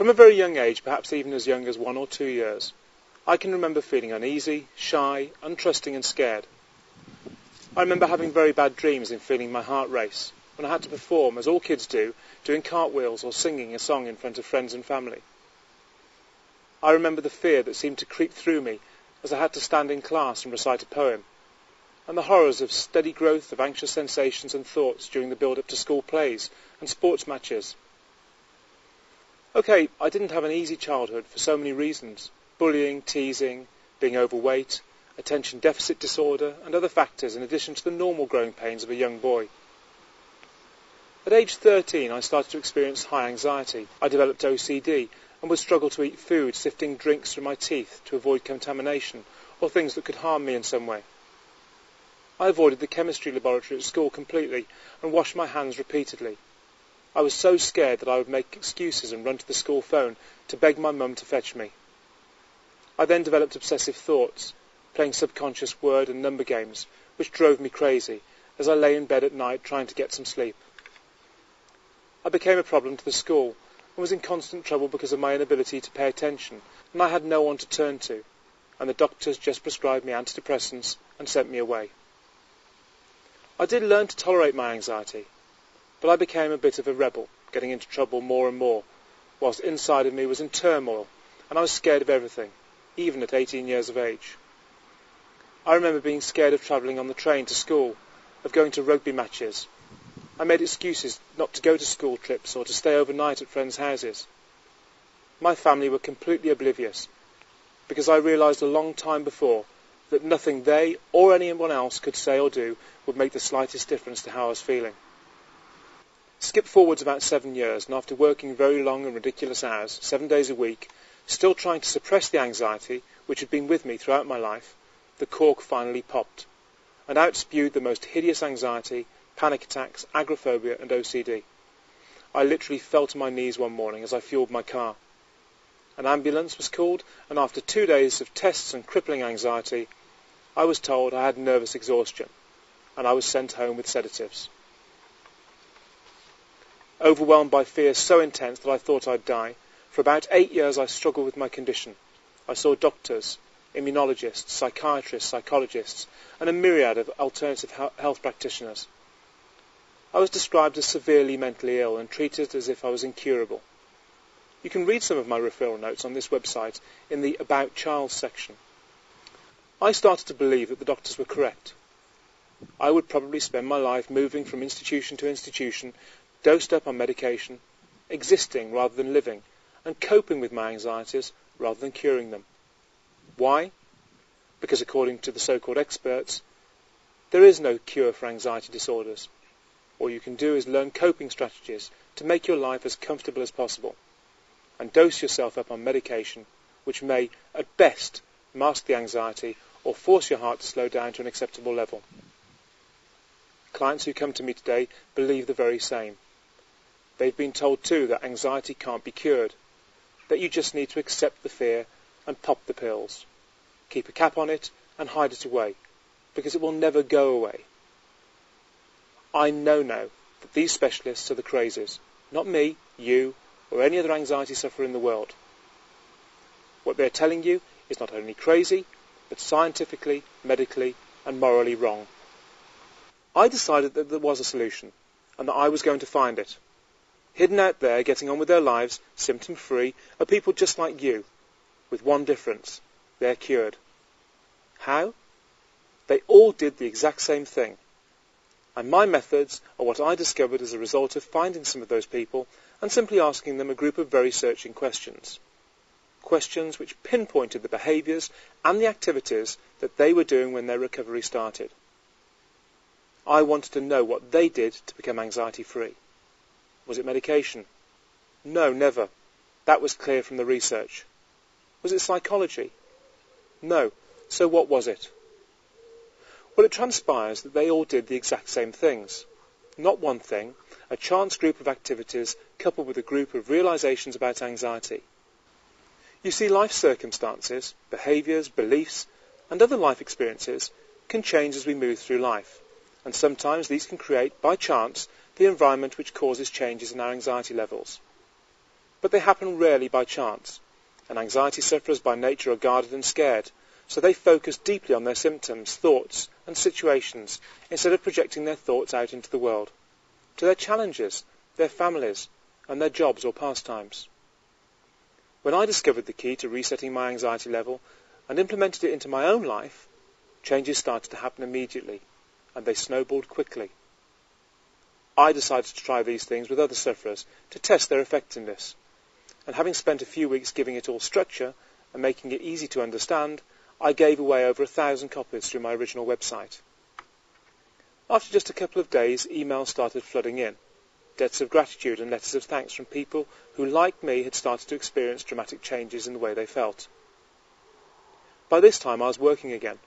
From a very young age, perhaps even as young as 1 or 2 years, I can remember feeling uneasy, shy, untrusting and scared. I remember having very bad dreams and feeling my heart race when I had to perform, as all kids do, doing cartwheels or singing a song in front of friends and family. I remember the fear that seemed to creep through me as I had to stand in class and recite a poem, and the horrors of steady growth of anxious sensations and thoughts during the build-up to school plays and sports matches. Okay, I didn't have an easy childhood for so many reasons: bullying, teasing, being overweight, attention deficit disorder, and other factors in addition to the normal growing pains of a young boy. At age 13, I started to experience high anxiety. I developed OCD and would struggle to eat food, sifting drinks through my teeth to avoid contamination or things that could harm me in some way. I avoided the chemistry laboratory at school completely and washed my hands repeatedly. I was so scared that I would make excuses and run to the school phone to beg my mum to fetch me. I then developed obsessive thoughts, playing subconscious word and number games, which drove me crazy as I lay in bed at night trying to get some sleep. I became a problem to the school and was in constant trouble because of my inability to pay attention, and I had no one to turn to, and the doctors just prescribed me antidepressants and sent me away. I did learn to tolerate my anxiety, but I became a bit of a rebel, getting into trouble more and more, whilst inside of me was in turmoil, and I was scared of everything, even at 18 years of age. I remember being scared of travelling on the train to school, of going to rugby matches. I made excuses not to go to school trips or to stay overnight at friends' houses. My family were completely oblivious, because I realised a long time before that nothing they or anyone else could say or do would make the slightest difference to how I was feeling. Skip forwards about 7 years, and after working very long and ridiculous hours, 7 days a week, still trying to suppress the anxiety which had been with me throughout my life, the cork finally popped, and out spewed the most hideous anxiety, panic attacks, agoraphobia and OCD. I literally fell to my knees one morning as I fueled my car. An ambulance was called, and after 2 days of tests and crippling anxiety, I was told I had nervous exhaustion, and I was sent home with sedatives. Overwhelmed by fear so intense that I thought I'd die, for about 8 years I struggled with my condition. I saw doctors, immunologists, psychiatrists, psychologists, and a myriad of alternative health practitioners. I was described as severely mentally ill and treated as if I was incurable. You can read some of my referral notes on this website in the About Child section. I started to believe that the doctors were correct. I would probably spend my life moving from institution to institution, dosed up on medication, existing rather than living, and coping with my anxieties rather than curing them. Why? Because according to the so-called experts, there is no cure for anxiety disorders. All you can do is learn coping strategies to make your life as comfortable as possible, and dose yourself up on medication which may, at best, mask the anxiety or force your heart to slow down to an acceptable level. Clients who come to me today believe the very same. They've been told too that anxiety can't be cured, that you just need to accept the fear and pop the pills. Keep a cap on it and hide it away, because it will never go away. I know now that these specialists are the crazies, not me, you, or any other anxiety sufferer in the world. What they're telling you is not only crazy, but scientifically, medically, and morally wrong. I decided that there was a solution, and that I was going to find it. Hidden out there, getting on with their lives, symptom-free, are people just like you, with one difference: they're cured. How? They all did the exact same thing. And my methods are what I discovered as a result of finding some of those people and simply asking them a group of very searching questions. Questions which pinpointed the behaviours and the activities that they were doing when their recovery started. I wanted to know what they did to become anxiety-free. Was it medication? No, never. That was clear from the research. Was it psychology? No. So what was it? Well, it transpires that they all did the exact same things. Not one thing, a chance group of activities coupled with a group of realisations about anxiety. You see, life circumstances, behaviours, beliefs, and other life experiences can change as we move through life, and sometimes these can create, by chance, the environment which causes changes in our anxiety levels. But they happen rarely by chance, and anxiety sufferers by nature are guarded and scared, so they focus deeply on their symptoms, thoughts and situations instead of projecting their thoughts out into the world, to their challenges, their families and their jobs or pastimes. When I discovered the key to resetting my anxiety level and implemented it into my own life, changes started to happen immediately, and they snowballed quickly. I decided to try these things with other sufferers to test their effectiveness, and having spent a few weeks giving it all structure and making it easy to understand, I gave away over 1,000 copies through my original website. After just a couple of days, emails started flooding in, debts of gratitude and letters of thanks from people who, like me, had started to experience dramatic changes in the way they felt. By this time I was working again,